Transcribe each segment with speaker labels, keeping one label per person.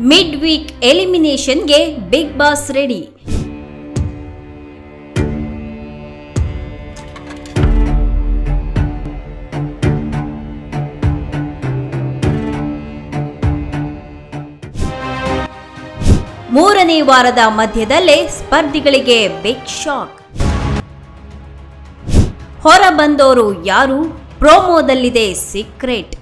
Speaker 1: Mid week ಎಲಿಮಿನೇಷನ್ಗೆ big boss ready. ಮೂರನೇ ವಾರದ ಮಧ್ಯದಲ್ಲೇ ಸ್ಪರ್ಧಿಗಳಿಗೆ ಬಿಗ್ ಶಾಕ್. ಹೊರ ಬಂದವರು ಯಾರು? ಪ್ರೋಮೋದಲ್ಲಿದೆ secret.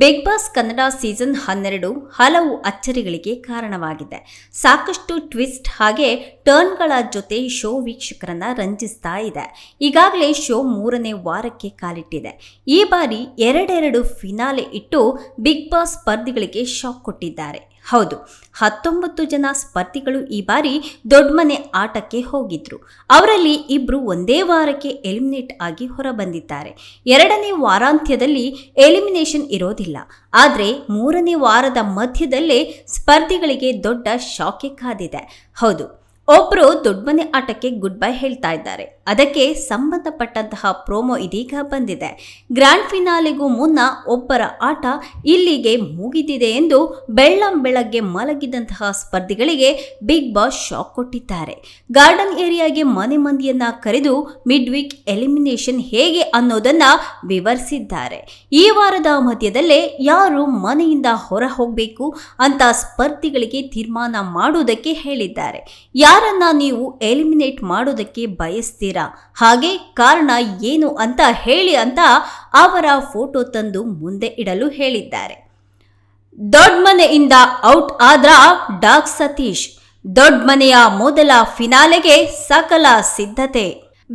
Speaker 1: Big boss Kannada season 12 ಹಲವು ಅಚ್ಚರಿಗಳಿಗೆ ಕಾರಣವಾಗಿದೆ. ಸಾಕಷ್ಟು ಟ್ವಿಸ್ಟ್ ಹಾಗೆ ಟರ್ನ್ಗಳ ಜೊತೆ ಶೋ ವೀಕ್ಷಕರನ್ನ ರಂಜಿಸ್ತಾ ಇದೆ. ಈಗಾಗಲೇ ಶೋ ಮೂರನೇ ವಾರಕ್ಕೆ ಕಾಲಿಟ್ಟಿದೆ. ಈ ಬಾರಿ ಎರಡೆರಡು ಫಿನಾಲೆ ಇಟ್ಟು ಬಿಗ್ ಬಾಸ್ ಸ್ಪರ್ಧಿಗಳಿಗೆ ಶಾಕ್ ಕೊಟ್ಟಿದ್ದಾರೆ. ಹೌದು, 19 ಜನ ಸ್ಪರ್ಧಿಗಳು ಈ ಬಾರಿ ದೊಡ್ಡಮನೆ ಆಟಕ್ಕೆ ಹೋಗಿದ್ರು. ಅವರಲ್ಲಿ ಇಬ್ರು ಒಂದೇ ವಾರಕ್ಕೆ ಎಲಿಮಿನೇಟ್ ಆಗಿ ಹೊರಬಂದಿದ್ದಾರೆ. ಎರಡನೇ ವಾರಾಂತ್ಯದಲ್ಲಿ ಎಲಿಮಿನೇಷನ್ ಇರೋದಿಲ್ಲ. ಆದರೆ ಮೂರನೇ ವಾರದ ಮಧ್ಯದಲ್ಲೇ ಸ್ಪರ್ಧಿಗಳಿಗೆ ದೊಡ್ಡ ಶಾಕೆ ಕಾದಿದೆ. ಹೌದು, ಒಬ್ರು ದೊಡ್ಡಮನೆ ಆಟಕ್ಕೆ ಗುಡ್ ಬೈ ಹೇಳ್ತಾ ಇದ್ದಾರೆ. ಅದಕ್ಕೆ ಸಂಬಂಧಪಟ್ಟಂತಹ ಪ್ರೋಮೋ ಇದೀಗ ಬಂದಿದೆ. ಗ್ರ್ಯಾಂಡ್ ಫಿನಾಲೆಗೂ ಮುನ್ನ ಒಬ್ಬರ ಆಟ ಇಲ್ಲಿಗೆ ಮುಗಿದಿದೆ ಎಂದು ಬೆಳ್ಳಂಬೆಳಗ್ಗೆ ಮಲಗಿದಂತಹ ಸ್ಪರ್ಧಿಗಳಿಗೆ ಬಿಗ್ ಬಾಸ್ ಶಾಕ್ ಕೊಟ್ಟಿದ್ದಾರೆ. ಗಾರ್ಡನ್ ಏರಿಯಾಗೆ ಮನೆ ಮಂದಿಯನ್ನ ಕರೆದು ಮಿಡ್ ವೀಕ್ ಎಲಿಮಿನೇಷನ್ ಹೇಗೆ ಅನ್ನೋದನ್ನ ವಿವರಿಸಿದ್ದಾರೆ. ಈ ವಾರದ ಮಧ್ಯದಲ್ಲೇ ಯಾರು ಮನೆಯಿಂದ ಹೊರ ಹೋಗಬೇಕು ಅಂತ ಸ್ಪರ್ಧಿಗಳಿಗೆ ತೀರ್ಮಾನ ಮಾಡುವುದಕ್ಕೆ ಹೇಳಿದ್ದಾರೆ. ಯಾರನ್ನ ನೀವು ಎಲಿಮಿನೇಟ್ ಮಾಡೋದಕ್ಕೆ ಬಯಸ್ತೀರಾ, ಹಾಗೆ ಕಾರಣ ಏನು ಅಂತ ಹೇಳಿ ಅಂತ ಅವರ ಫೋಟೋ ತಂದು ಮುಂದೆ ಇಡಲು ಹೇಳಿದ್ದಾರೆ. ದೊಡ್ಡ ಮನೆಯಿಂದ ಔಟ್ ಆದ್ರ ಡಾಗ್ ಸತೀಶ್. ದೊಡ್ಡ ಮನೆಯ ಮೊದಲ ಫಿನಾಲೆಗೆ ಸಕಲ ಸಿದ್ಧತೆ.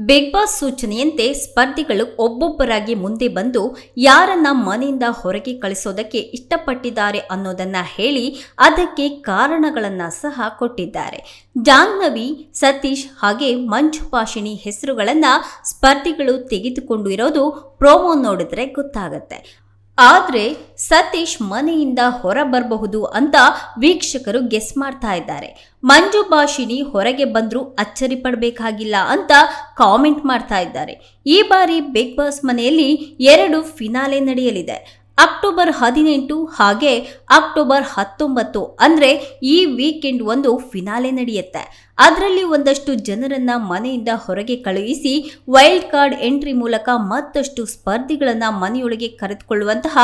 Speaker 1: ಬಿಗ್ ಬಾಸ್ ಸೂಚನೆಯಂತೆ ಸ್ಪರ್ಧಿಗಳು ಒಬ್ಬೊಬ್ಬರಾಗಿ ಮುಂದೆ ಬಂದು ಯಾರನ್ನ ಮನೆಯಿಂದ ಹೊರಗೆ ಕಳಿಸೋದಕ್ಕೆ ಇಷ್ಟಪಟ್ಟಿದ್ದಾರೆ ಅನ್ನೋದನ್ನ ಹೇಳಿ ಅದಕ್ಕೆ ಕಾರಣಗಳನ್ನ ಸಹ ಕೊಟ್ಟಿದ್ದಾರೆ. ಜಾಹ್ನವಿ, ಸತೀಶ್ ಹಾಗೆ ಮಂಜು ಭಾಷಿಣಿ ಹೆಸರುಗಳನ್ನ ಸ್ಪರ್ಧಿಗಳು ತೆಗೆದುಕೊಂಡು ಇರೋದು ಪ್ರೋಮೋ ನೋಡಿದ್ರೆ ಗೊತ್ತಾಗತ್ತೆ. ಆದ್ರೆ ಸತೀಶ್ ಮನೆಯಿಂದ ಹೊರ ಬರಬಹುದು ಅಂತ ವೀಕ್ಷಕರು ಗೆಸ್ ಮಾಡ್ತಾ ಇದ್ದಾರೆ. ಮಂಜು ಭಾಷಿಣಿ ಹೊರಗೆ ಬಂದ್ರೂ ಅಚ್ಚರಿ ಪಡಬೇಕಾಗಿಲ್ಲ ಅಂತ ಕಾಮೆಂಟ್ ಮಾಡ್ತಾ ಇದ್ದಾರೆ. ಈ ಬಾರಿ ಬಿಗ್ ಬಾಸ್ ಮನೆಯಲ್ಲಿ 2 ಫಿನಾಲೆ ನಡೆಯಲಿದೆ. ಅಕ್ಟೋಬರ್ 18 ಹಾಗೆ ಅಕ್ಟೋಬರ್ 19 ಅಂದ್ರೆ ಈ ವೀಕೆಂಡ್ ಒಂದು ಫಿನಾಲೆ ನಡೆಯುತ್ತೆ. ಅದರಲ್ಲಿ ಒಂದಷ್ಟು ಜನರನ್ನ ಮನೆಯಿಂದ ಹೊರಗೆ ಕಳುಹಿಸಿ ವೈಲ್ಡ್ ಕಾರ್ಡ್ ಎಂಟ್ರಿ ಮೂಲಕ ಮತ್ತಷ್ಟು ಸ್ಪರ್ಧಿಗಳನ್ನ ಮನೆಯೊಳಗೆ ಕರೆದುಕೊಳ್ಳುವಂತಹ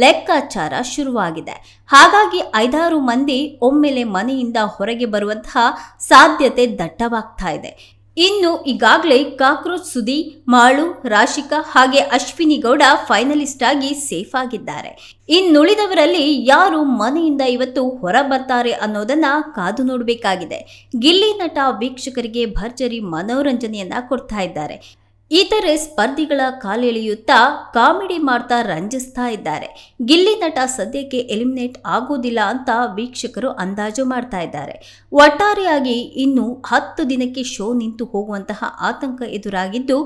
Speaker 1: ಲೆಕ್ಕಾಚಾರ ಶುರುವಾಗಿದೆ. ಹಾಗಾಗಿ 5-6 ಮಂದಿ ಒಮ್ಮೆಲೆ ಮನೆಯಿಂದ ಹೊರಗೆ ಬರುವಂತಹ ಸಾಧ್ಯತೆ ದಟ್ಟವಾಗ್ತಾ ಇದೆ. ಇನ್ನು ಈಗಾಗಲೇ ಕಾಕ್ರೋಚ್ ಸುದಿ, ಮಾಳು, ರಾಶಿಕಾ ಹಾಗೆ ಅಶ್ವಿನಿ ಗೌಡ ಫೈನಲಿಸ್ಟ್ ಆಗಿ ಸೇಫ್ ಆಗಿದ್ದಾರೆ. ಇನ್ನುಳಿದವರಲ್ಲಿ ಯಾರು ಮನೆಯಿಂದ ಇವತ್ತು ಹೊರ ಬರ್ತಾರೆ ಅನ್ನೋದನ್ನ ಕಾದು ನೋಡಬೇಕಾಗಿದೆ. ಗಿಲ್ಲಿ ನಟ ವೀಕ್ಷಕರಿಗೆ ಭರ್ಜರಿ ಮನೋರಂಜನೆಯನ್ನ ಕೊಡ್ತಾ ಇದ್ದಾರೆ. ಇತರೆ ಸ್ಪರ್ಧಿಗಳ ಕಾಲೆಳೆಯುತ್ತಾ ಕಾಮಿಡಿ ಮಾಡ್ತಾ ರಂಜಿಸ್ತಾ ಇದ್ದಾರೆ. ಗಿಲ್ಲಿ ನಟ ಸದ್ಯಕ್ಕೆ ಎಲಿಮಿನೇಟ್ ಆಗೋದಿಲ್ಲ ಅಂತ ವೀಕ್ಷಕರು ಅಂದಾಜು ಮಾಡ್ತಾ ಇದ್ದಾರೆ. ಒಟ್ಟಾರೆಯಾಗಿ ಇನ್ನು 10 ದಿನಕ್ಕೆ ಶೋ ನಿಂತು ಹೋಗುವಂತಹ ಆತಂಕ ಎದುರಾಗಿದ್ದು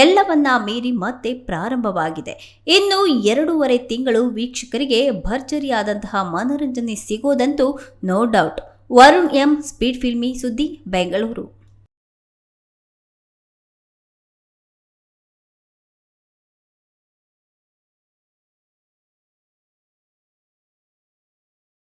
Speaker 1: ಎಲ್ಲವನ್ನ ಮೀರಿ ಮತ್ತೆ ಪ್ರಾರಂಭವಾಗಿದೆ. ಇನ್ನು 2.5 ತಿಂಗಳು ವೀಕ್ಷಕರಿಗೆ ಭರ್ಜರಿಯಾದಂತಹ ಮನೋರಂಜನೆ ಸಿಗೋದಂತೂ no doubt. Varun M, speed filmy ಸುದ್ದಿ, ಬೆಂಗಳೂರು.